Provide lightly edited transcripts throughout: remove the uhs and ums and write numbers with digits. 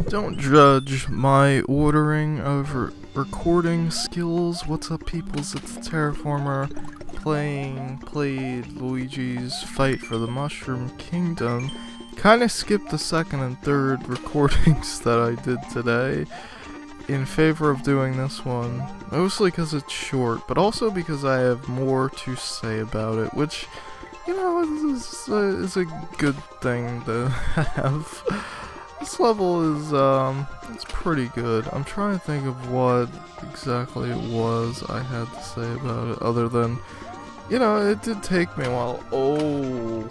Don't judge my ordering of recording skills. What's up, peoples? It's Terraformer played Luigi's Fight for the Mushroom Kingdom. Kinda skipped the second and third recordings that I did today in favor of doing this one, mostly because it's short, but also because I have more to say about it, which, you know, is a good thing to have. This level is, it's pretty good. I'm trying to think of what exactly it was I had to say about it, other than, you know, it did take me a while. Oh,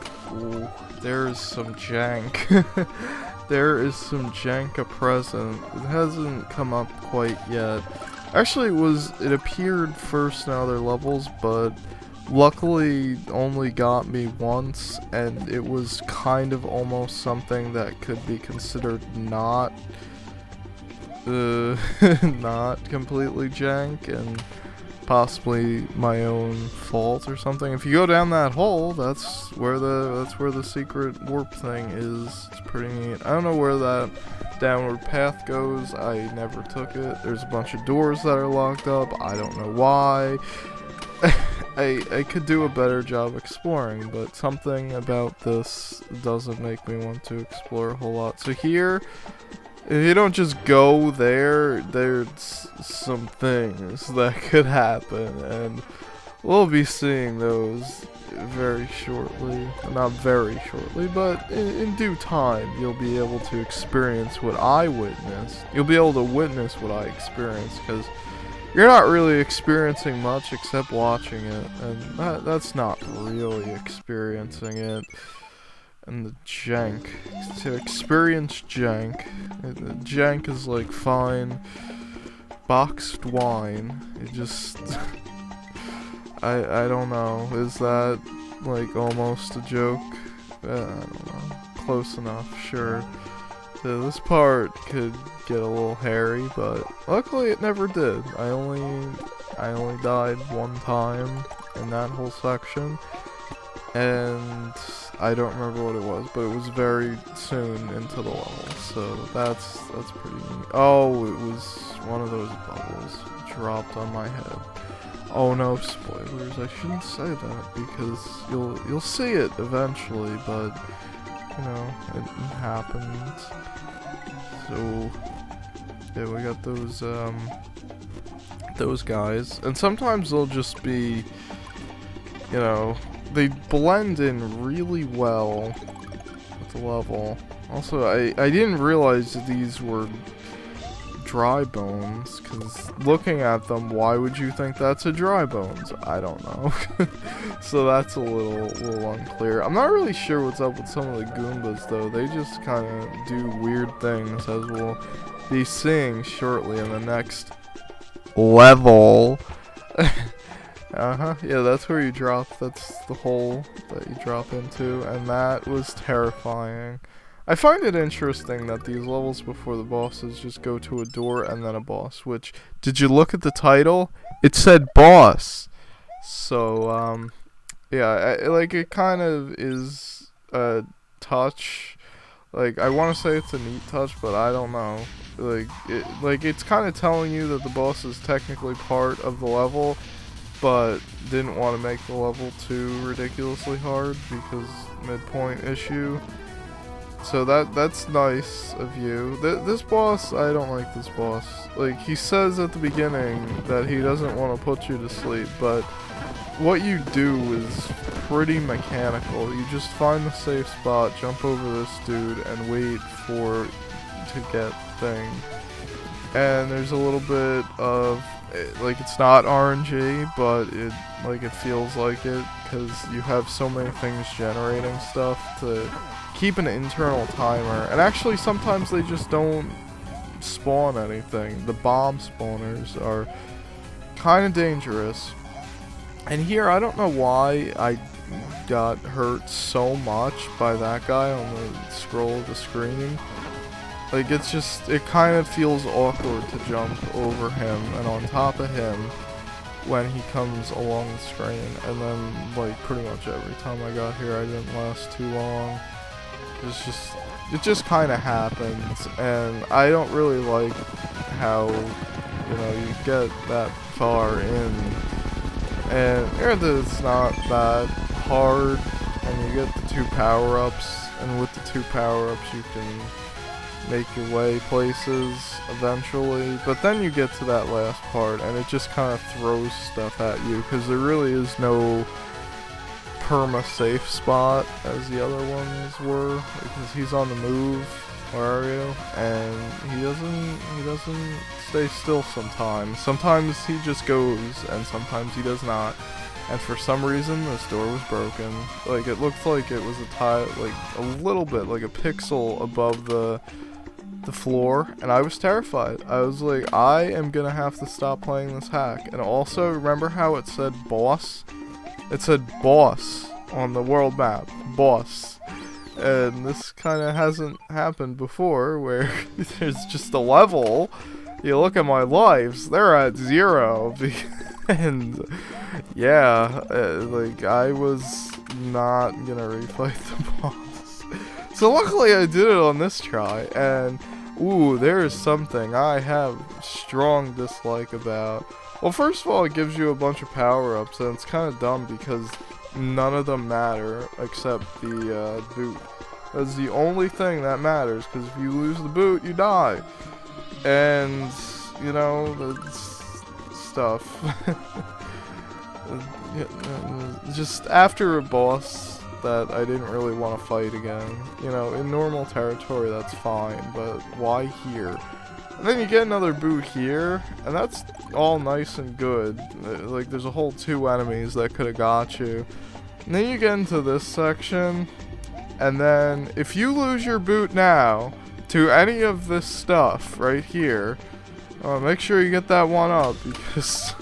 there's some jank. There is some jank present. It hasn't come up quite yet. Actually, it appeared first in other levels, but luckily only got me once, and it was kind of almost something that could be considered not not completely jank, and possibly my own fault or something. If you go down that hole, that's where the secret warp thing is. It's pretty neat. I don't know where that downward path goes. I never took it. There's a bunch of doors that are locked up. I don't know why. I could do a better job exploring, but something about this doesn't make me want to explore a whole lot. So here, if you don't just go there, there's some things that could happen, and we'll be seeing those very shortly. Not very shortly, but in due time, you'll be able to experience what I witnessed. You'll be able to witness what I experienced, because you're not really experiencing much except watching it, and that's not really experiencing it. And the jank. To experience jank. Jank is like fine boxed wine. It just I don't know. Is that like almost a joke? I don't know. Close enough, sure. So this part could get a little hairy, but luckily it never did. I only died one time in that whole section, and I don't remember what it was, but it was very soon into the level, so that's pretty neat. Oh, it was one of those bubbles dropped on my head. Oh no, spoilers! I shouldn't say that because you'll see it eventually, but you know, it happened. So yeah, we got those guys, and sometimes they'll just be, you know, they blend in really well with the level. Also, I didn't realize that these were dry bones, because looking at them, why would you think that's a dry bones? I don't know. So that's a little unclear. I'm not really sure what's up with some of the Goombas, though. They just kind of do weird things, as we'll be seeing shortly in the next level. Yeah, that's where you drop. That's the hole that you drop into, and that was terrifying. I find it interesting that these levels before the bosses just go to a door and then a boss, which, did you look at the title? It said boss. So, yeah, like, it kind of is a touch. Like, I want to say it's a neat touch, but I don't know. It's kind of telling you that the boss is technically part of the level, but didn't want to make the level too ridiculously hard because midpoint issue. So that's nice of you. This boss, I don't like this boss. Like, he says at the beginning that he doesn't want to put you to sleep, but what you do is pretty mechanical. You just find the safe spot, jump over this dude, and wait to get thing. And there's a little bit of, like, it's not RNG, but it feels like it, because you have so many things generating stuff to keep an internal timer. And actually, sometimes they just don't spawn anything. The bomb spawners are kind of dangerous. And here, I don't know why I got hurt so much by that guy on the scroll of the screen. Like, it kind of feels awkward to jump over him and on top of him when he comes along the screen. And then, like, pretty much every time I got here, I didn't last too long. It's just it just kind of happens, and I don't really like how, you know, you get that far in, and granted it's not that hard, and you get the 2 power-ups, and with the 2 power-ups you can make your way places eventually, but then you get to that last part, and it just kind of throws stuff at you, because there really is no perma-safe spot as the other ones were, because he's on the move, where are you? And he doesn't stay still sometimes. Sometimes he just goes, and sometimes he does not. And for some reason, this door was broken. Like, it looked like it was like a little bit, like a pixel above the floor, and I was terrified. I was like, I am gonna have to stop playing this hack. And also, remember how it said boss? It said boss on the world map. Boss. And this kind of hasn't happened before, where there's just a level. You look at my lives, they're at 0. And yeah, like, I was not gonna refight the boss. So luckily I did it on this try, and ooh, there is something I have strong dislike about. Well, first of all, it gives you a bunch of power-ups, and it's kind of dumb because none of them matter except the boot. That's the only thing that matters, because if you lose the boot, you die. And, you know, that's stuff. Just after a boss that I didn't really want to fight again. You know, in normal territory, that's fine, but why here? And then you get another boot here, and that's all nice and good. Like, there's a whole 2 enemies that could have got you. And then you get into this section, and then if you lose your boot now to any of this stuff right here, make sure you get that 1-up, because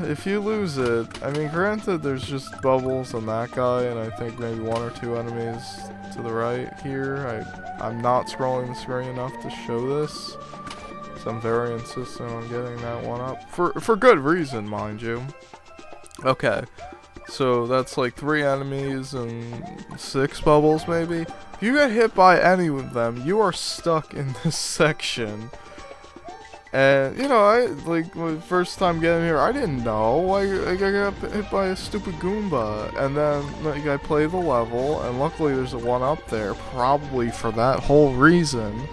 if you lose it, I mean, granted, there's just bubbles on that guy, and I think maybe 1 or 2 enemies to the right here. I'm not scrolling the screen enough to show this, so I'm very insistent on getting that 1-up. For good reason, mind you. Okay, so that's like 3 enemies and 6 bubbles, maybe. If you get hit by any of them, you are stuck in this section. And, you know, like, my first time getting here, I didn't know. I got hit by a stupid Goomba. And then, like, I play the level, and luckily there's a 1-up there, probably for that whole reason.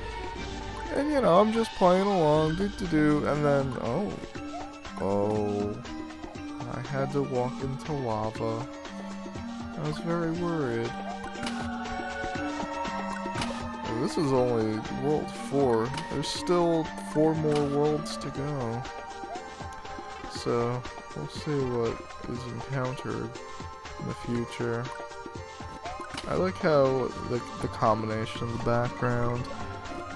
And, you know, I'm just playing along, and then, oh, I had to walk into lava. I was very worried. This is only World 4. There's still 4 more worlds to go. So, we'll see what is encountered in the future. I like how the combination of the background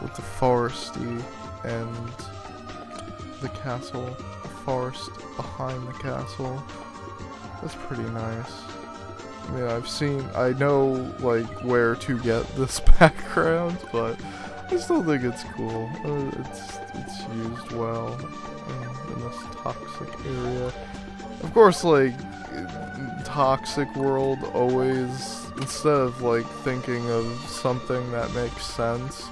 with the foresty and the castle, the forest behind the castle. That's pretty nice. I mean, I know, like, where to get this background, but I still think it's cool. It's used well in this toxic area. Of course, like, toxic world always, instead of, like, thinking of something that makes sense,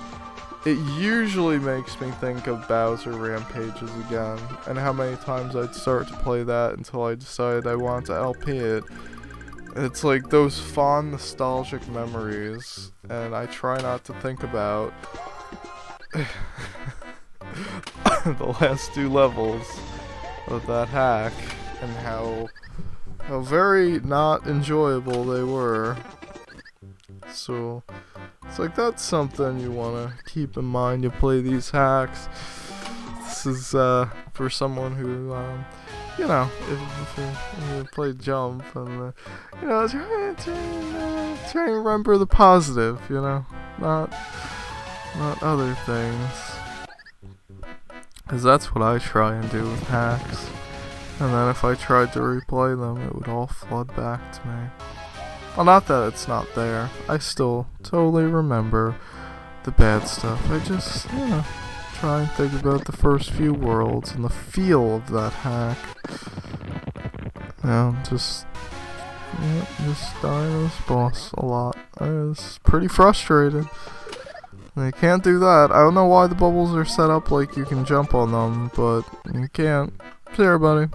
it usually makes me think of Bowser Rampages again, and how many times I'd start to play that until I decided I wanted to LP it. It's like those fond nostalgic memories, and I try not to think about the last 2 levels of that hack and how very not enjoyable they were. So it's like, that's something you want to keep in mind. You play these hacks. This is for someone who you know, if you play Jump, and you know, try and remember the positive, you know, not other things, because that's what I try and do with hacks. And then if I tried to replay them, it would all flood back to me. Well, not that it's not there. I still totally remember the bad stuff. I just, you know, try and think about the first few worlds and the feel of that hack. You know, just Yep, just die to this boss a lot. It's pretty frustrating. They can't do that. I don't know why the bubbles are set up like you can jump on them, but you can't. See everybody.